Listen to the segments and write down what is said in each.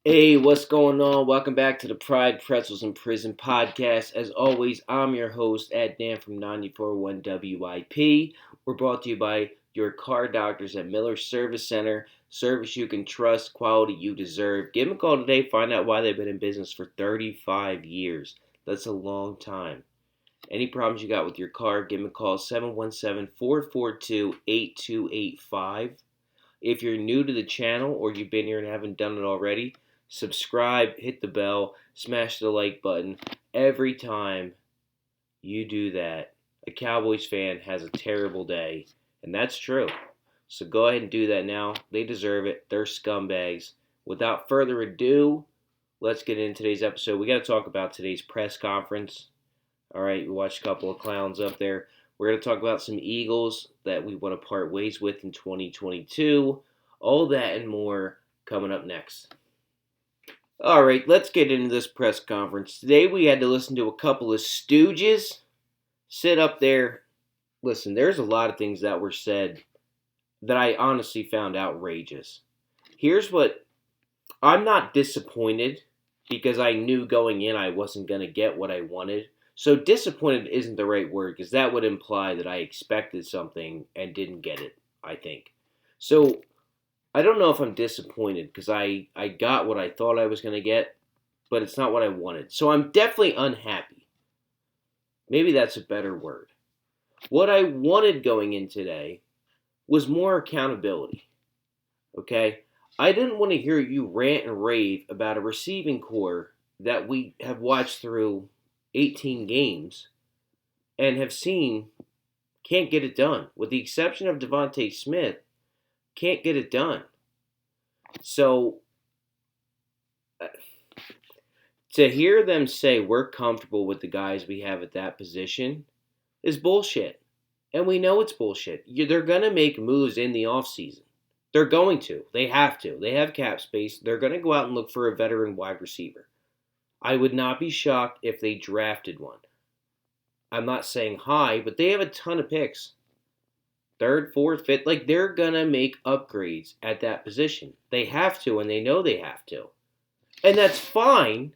Hey, what's going on? Welcome back to the Pride Pretzels in Prison podcast. As always, I'm your host, Ed Dan from 941 WIP. We're brought to you by your car doctors at Miller Service Center. Service you can trust, quality you deserve. Give them a call today. Find out why they've been in business for 35 years. That's a long time. Any problems you got with your car, give them a call, 717-442-8285. If you're new to the channel or you've been here and haven't done it already, subscribe, hit the bell, smash the like button. Every time you do that, a Cowboys fan has a terrible day. And that's true. So go ahead and do that now. They deserve it. They're scumbags. Without further ado, let's get into today's episode. We got to talk about today's press conference. All right, we watched a couple of clowns up there. We're going to talk about some Eagles that we want to part ways with in 2022. All that and more coming up next. All right, let's get into this press conference. Today we had to listen to a couple of stooges sit up there. Listen, there's a lot of things that were said that I honestly found outrageous. Here's what I'm not disappointed because I knew going in I wasn't going to get what I wanted. So disappointed isn't the right word because that would imply that I expected something and didn't get it, I think. So I don't know if I'm disappointed because I got what I thought I was going to get, but it's not what I wanted. So I'm definitely unhappy. Maybe that's a better word. What I wanted going in today was more accountability. Okay? I didn't want to hear you rant and rave about a receiving core that we have watched through 18 games and have seen can't get it done. With the exception of Devontae Smith, can't get it done. So to hear them say we're comfortable with the guys we have at that position is bullshit. And we know it's bullshit. They're going to make moves in the offseason. They're going to. They have to. They have cap space. They're going to go out and look for a veteran wide receiver. I would not be shocked if they drafted one. I'm not saying high, but they have a ton of picks. Third, fourth, fifth. Like, they're going to make upgrades at that position. They have to, and they know they have to. And that's fine,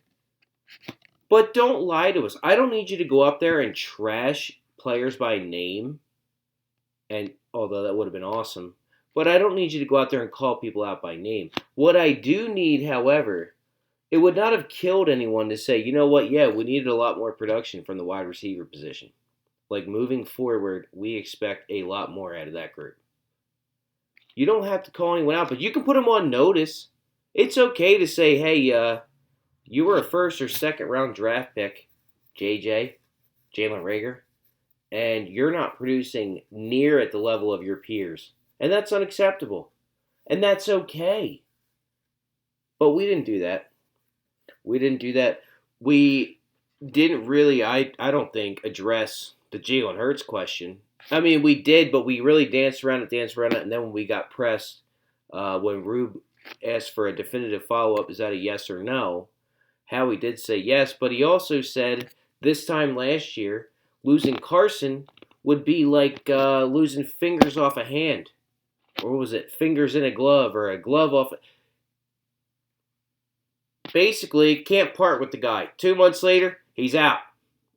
but don't lie to us. I don't need you to go up there and trash players by name, and although that would have been awesome, but I don't need you to go out there and call people out by name. What I do need, however, it would not have killed anyone to say, you know what, yeah, we needed a lot more production from the wide receiver position. Like, moving forward, we expect a lot more out of that group. You don't have to call anyone out, but you can put them on notice. It's okay to say, hey, you were a first or second round draft pick, Jalen Rager, and you're not producing near at the level of your peers. And that's unacceptable. And that's okay. But we didn't do that. We didn't really, I don't think, address the Jalen Hurts question. I mean, we did, but we really danced around it, and then when we got pressed, when Rube asked for a definitive follow-up, is that a yes or no? Howie did say yes, but he also said this time last year, losing Carson would be like losing fingers off a hand. Or was it fingers in a glove or a glove off? Basically, can't part with the guy. 2 months later, he's out.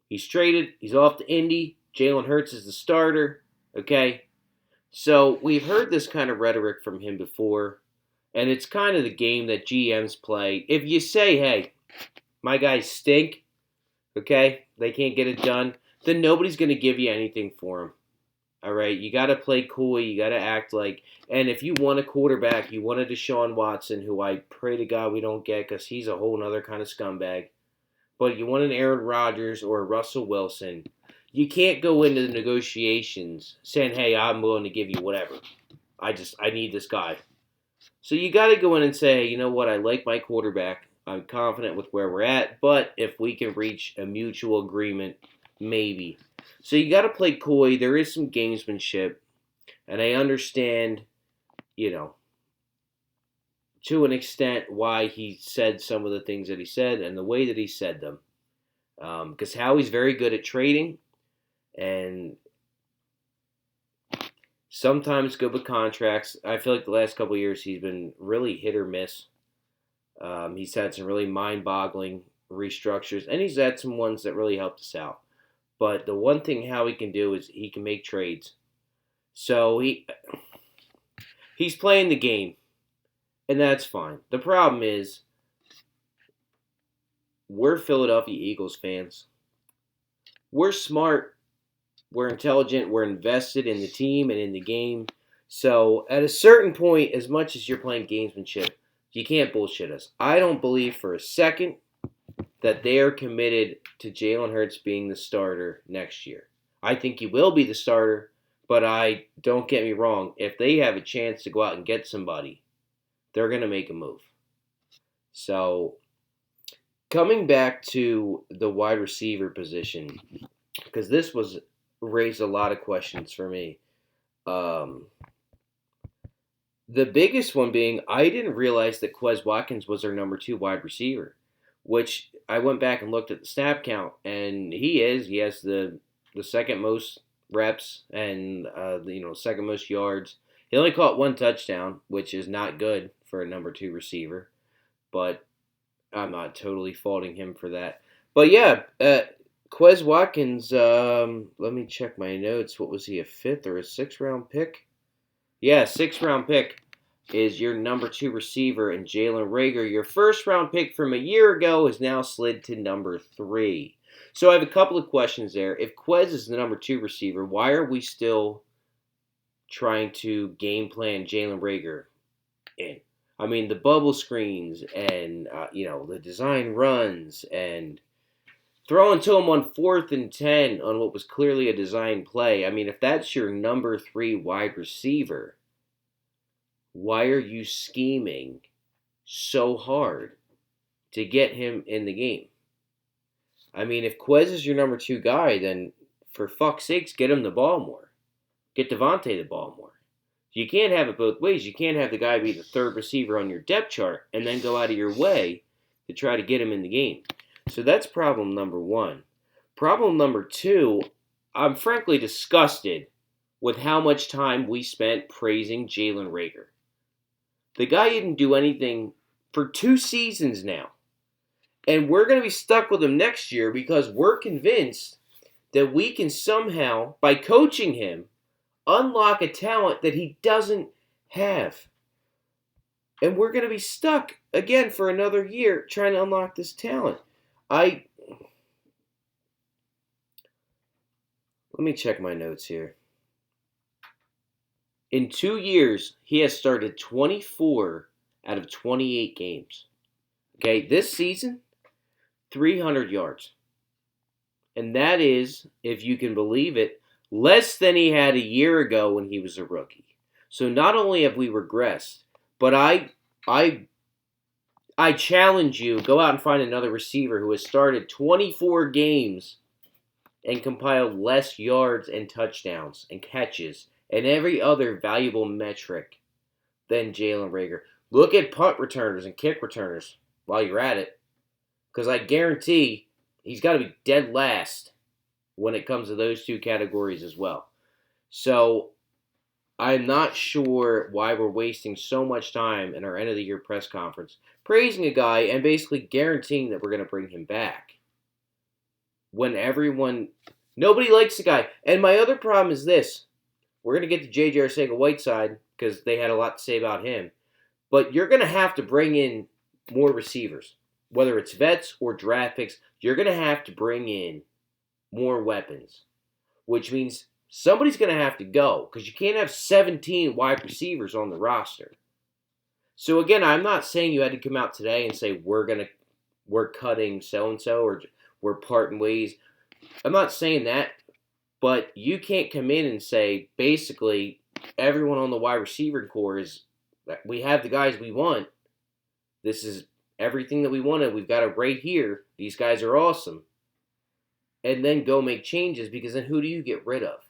He's traded. He's off to Indy. Jalen Hurts is the starter. Okay? So we've heard this kind of rhetoric from him before, and it's kind of the game that GMs play. If you say, hey, my guys stink, okay, they can't get it done, then nobody's going to give you anything for them. All right, you got to play cool. You got to act like, and if you want a quarterback, you want a Deshaun Watson, who I pray to God we don't get because he's a whole other kind of scumbag. But you want an Aaron Rodgers or a Russell Wilson, you can't go into the negotiations saying, hey, I'm willing to give you whatever. I need this guy. So you got to go in and say, hey, you know what, I like my quarterback. I'm confident with where we're at, but if we can reach a mutual agreement, maybe. So you got to play coy. There is some gamesmanship, and I understand, to an extent why he said some of the things that he said and the way that he said them. Because Howie's very good at trading, and sometimes good with contracts. I feel like the last couple of years he's been really hit or miss. He's had some really mind-boggling restructures, and he's had some ones that really helped us out. But the one thing Howie can do is he can make trades. So he's playing the game, and that's fine. The problem is we're Philadelphia Eagles fans. We're smart, we're intelligent, we're invested in the team and in the game. So at a certain point, as much as you're playing gamesmanship, you can't bullshit us. I don't believe for a second that they are committed to Jalen Hurts being the starter next year. I think he will be the starter, but don't get me wrong, if they have a chance to go out and get somebody, they're going to make a move. So coming back to the wide receiver position, because this was raised a lot of questions for me. The biggest one being I didn't realize that Quez Watkins was our number 2 wide receiver, which I went back and looked at the snap count, and he is. He has the second most reps and second most yards. He only caught 1 touchdown, which is not good for a number 2 receiver, but I'm not totally faulting him for that. But yeah, Quez Watkins. Let me check my notes. What was he, a 5th or a 6th round pick? Yeah, 6th round pick is your number 2 receiver, and Jalen Reagor, your 1st round pick from a year ago, is now slid to number 3. So I have a couple of questions there. If Quez is the number 2 receiver, why are we still trying to game plan Jalen Reagor in? I mean, the bubble screens and the design runs and throwing to him on 4th and 10 on what was clearly a design play. I mean, if that's your number 3 wide receiver, why are you scheming so hard to get him in the game? I mean, if Quez is your number 2 guy, then for fuck's sakes, get him the ball more. Get Devontae the ball more. You can't have it both ways. You can't have the guy be the 3rd receiver on your depth chart and then go out of your way to try to get him in the game. So that's problem number 1. Problem number 2, I'm frankly disgusted with how much time we spent praising Jalen Reagor. The guy didn't do anything for 2 seasons now. And we're going to be stuck with him next year because we're convinced that we can somehow, by coaching him, unlock a talent that he doesn't have. And we're going to be stuck again for another year trying to unlock this talent. Let me check my notes here. In 2 years, he has started 24 out of 28 games. Okay, this season, 300 yards. And that is, if you can believe it, less than he had a year ago when he was a rookie. So not only have we regressed, but I challenge you, go out and find another receiver who has started 24 games and compiled less yards and touchdowns and catches and every other valuable metric than Jalen Reagor. Look at punt returners and kick returners while you're at it, because I guarantee he's got to be dead last when it comes to those 2 categories as well. So I'm not sure why we're wasting so much time in our end of the year press conference praising a guy and basically guaranteeing that we're going to bring him back when nobody likes the guy. And my other problem is this. We're going to get to J.J. Arcega-Whiteside because they had a lot to say about him. But you're going to have to bring in more receivers. Whether it's vets or draft picks, you're going to have to bring in more weapons. Which means somebody's going to have to go because you can't have 17 wide receivers on the roster. So again, I'm not saying you had to come out today and say we're cutting so-and-so or we're parting ways. I'm not saying that. But you can't come in and say, basically, everyone on the wide receiver core we have the guys we want. This is everything that we wanted. We've got it right here. These guys are awesome. And then go make changes, because then who do you get rid of?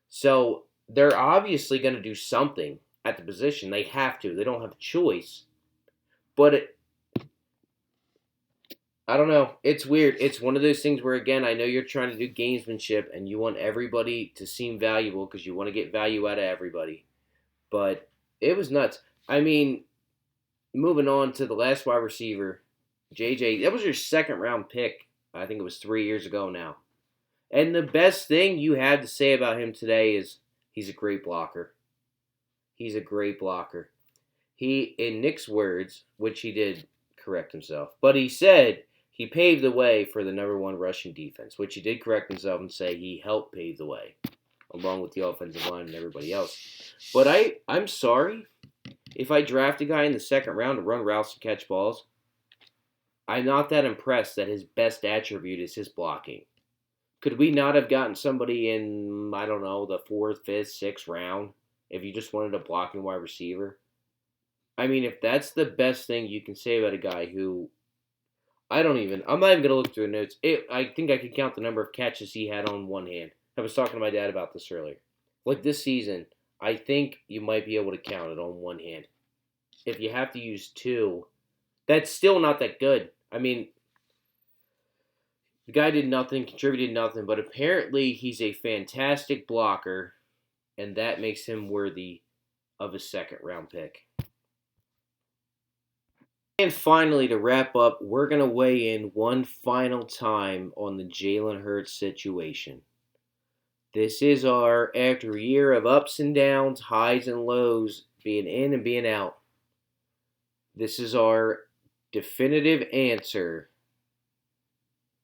So they're obviously going to do something at the position. They have to. They don't have a choice. But I don't know. It's weird. It's one of those things where, again, I know you're trying to do gamesmanship and you want everybody to seem valuable because you want to get value out of everybody. But it was nuts. I mean, moving on to the last wide receiver, JJ. That was your second round pick. I think it was 3 years ago now. And the best thing you had to say about him today is he's a great blocker. He's a great blocker. He, in Nick's words, which he did correct himself, but he said he paved the way for the number one rushing defense, which he did correct himself and say he helped pave the way, along with the offensive line and everybody else. But I'm sorry, if I draft a guy in the second round to run routes and catch balls, I'm not that impressed that his best attribute is his blocking. Could we not have gotten somebody in, I don't know, the 4th, 5th, 6th round if you just wanted a blocking wide receiver? I mean, if that's the best thing you can say about a guy who, I'm not even going to look through the notes. I think I could count the number of catches he had on one hand. I was talking to my dad about this earlier. Like this season, I think you might be able to count it on one hand. If you have to use two, that's still not that good. I mean, the guy did nothing, contributed nothing, but apparently he's a fantastic blocker, and that makes him worthy of a second round pick. And finally, to wrap up, we're going to weigh in one final time on the Jalen Hurts situation. This is our, after a year of ups and downs, highs and lows, being in and being out, this is our definitive answer.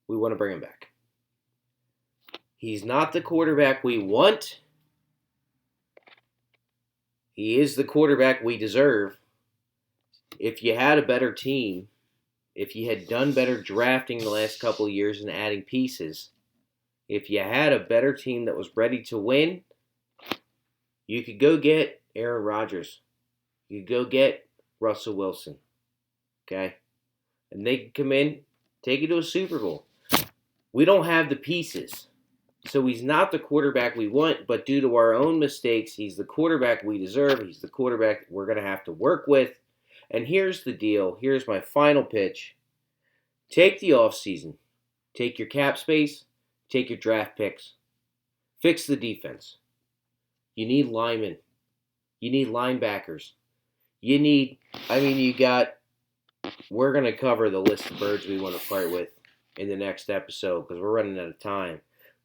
We want to bring him back. He's not the quarterback we want. He is the quarterback we deserve. If you had a better team, if you had done better drafting the last couple of years and adding pieces, if you had a better team that was ready to win, you could go get Aaron Rodgers. You could go get Russell Wilson. Okay? And they could come in, take you to a Super Bowl. We don't have the pieces. So he's not the quarterback we want, but due to our own mistakes, he's the quarterback we deserve. He's the quarterback we're going to have to work with. And here's the deal. Here's my final pitch. Take the offseason. Take your cap space. Take your draft picks. Fix the defense. You need linemen. You need linebackers. You need, we're going to cover the list of birds we want to part with in the next episode because we're running out of time.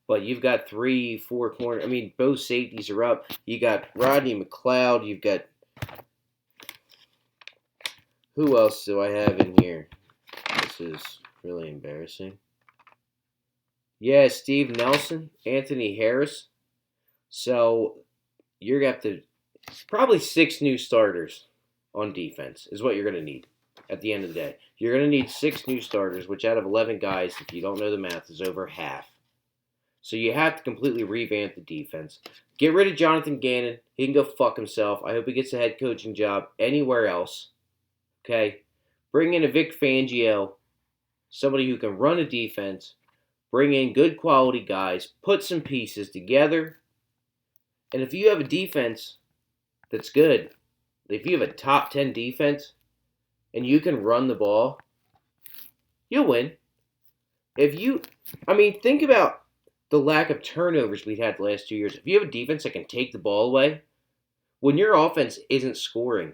But you've got 3, 4 corners. Both safeties are up. You got Rodney McLeod. You've got, who else do I have in here? This is really embarrassing. Yeah, Steve Nelson, Anthony Harris. So you're going to have to, probably 6 new starters on defense is what you're going to need at the end of the day. You're going to need 6 new starters, which out of 11 guys, if you don't know the math, is over half. So you have to completely revamp the defense. Get rid of Jonathan Gannon. He can go fuck himself. I hope he gets a head coaching job anywhere else. Okay? Bring in a Vic Fangio, somebody who can run a defense. Bring in good quality guys. Put some pieces together. And if you have a defense that's good, if you have a top 10 defense, and you can run the ball, you'll win. Think about the lack of turnovers we've had the last 2 years. If you have a defense that can take the ball away, when your offense isn't scoring,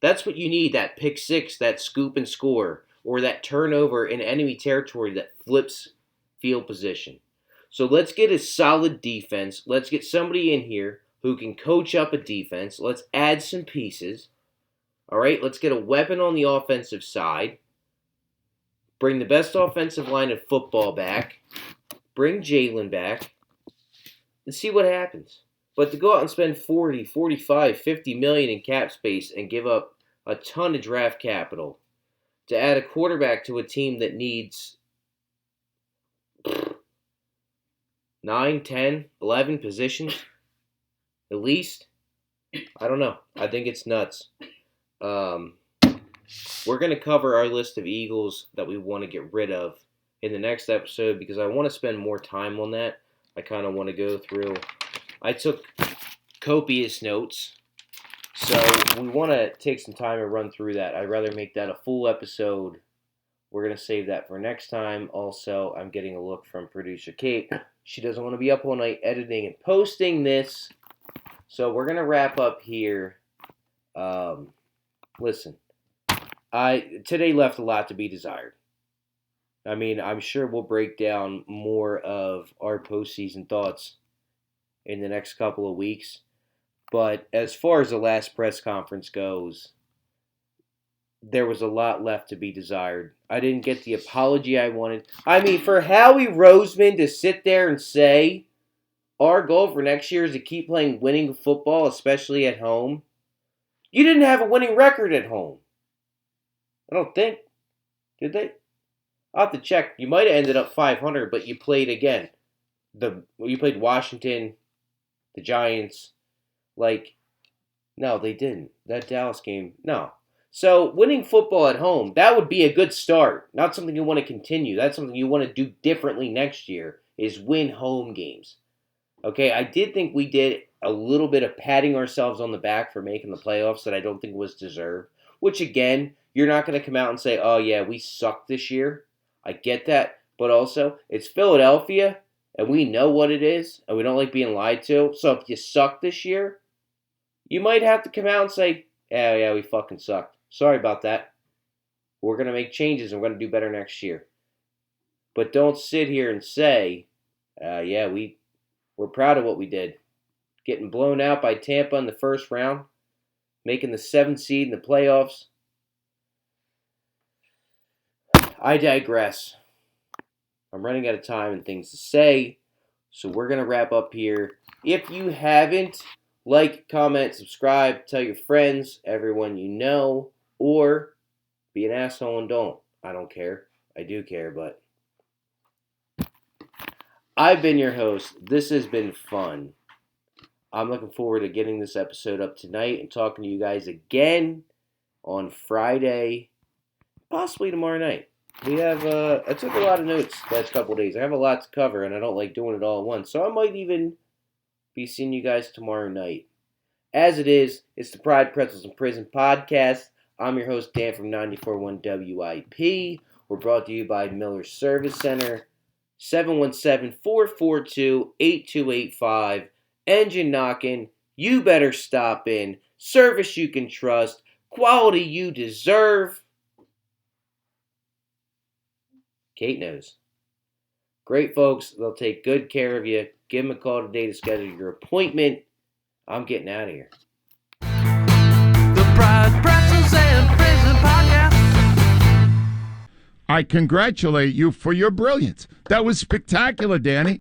that's what you need, that pick six, that scoop and score, or that turnover in enemy territory that flips field position. So let's get a solid defense. Let's get somebody in here who can coach up a defense. Let's add some pieces. All right, let's get a weapon on the offensive side. Bring the best offensive line of football back. Bring Jalen back. And see what happens. But to go out and spend 40, 45, 50 million in cap space and give up a ton of draft capital to add a quarterback to a team that needs 9, 10, 11 positions at least, I don't know. I think it's nuts. We're going to cover our list of Eagles that we want to get rid of in the next episode because I want to spend more time on that. I kind of want to go through. I took copious notes, so we want to take some time and run through that. I'd rather make that a full episode. We're going to save that for next time. Also, I'm getting a look from producer Kate. She doesn't want to be up all night editing and posting this. So we're going to wrap up here. Listen, Today left a lot to be desired. I mean, I'm sure we'll break down more of our postseason thoughts in the next couple of weeks. But as far as the last press conference goes, there was a lot left to be desired. I didn't get the apology I wanted. I mean, for Howie Roseman to sit there and say, our goal for next year is to keep playing winning football, especially at home. You didn't have a winning record at home. I don't think. Did they? I'll have to check. You might have ended up 500, but you played again. You played Washington, the Giants. No, they didn't. That Dallas game, no. So winning football at home, that would be a good start. Not something you want to continue. That's something you want to do differently next year, is win home games. Okay, I did think we did a little bit of patting ourselves on the back for making the playoffs that I don't think was deserved. Which, again, you're not going to come out and say, oh, yeah, we sucked this year. I get that. But also, it's Philadelphia, and we know what it is, and we don't like being lied to. So if you suck this year, you might have to come out and say, yeah, we fucking sucked. Sorry about that. We're going to make changes, and we're going to do better next year. But don't sit here and say, we're proud of what we did. Getting blown out by Tampa in the first round, making the 7th seed in the playoffs. I digress. I'm running out of time and things to say, so we're going to wrap up here. If you haven't, like, comment, subscribe, tell your friends, everyone you know, or be an asshole and don't. I don't care. I do care, but I've been your host. This has been fun. I'm looking forward to getting this episode up tonight and talking to you guys again on Friday, possibly tomorrow night. We have, I took a lot of notes the last couple of days. I have a lot to cover, and I don't like doing it all at once. So I might even be seeing you guys tomorrow night. As it is, it's the Pride, Pretzels, and Prison podcast. I'm your host, Dan from 94.1 WIP. We're brought to you by Miller Service Center, 717-442-8285. Engine knocking. You better stop in. Service you can trust. Quality you deserve. Kate knows. Great folks. They'll take good care of you. Give them a call today to schedule your appointment. I'm getting out of here. The Pride, Pretzels, and Prison podcast. I congratulate you for your brilliance. That was spectacular, Danny.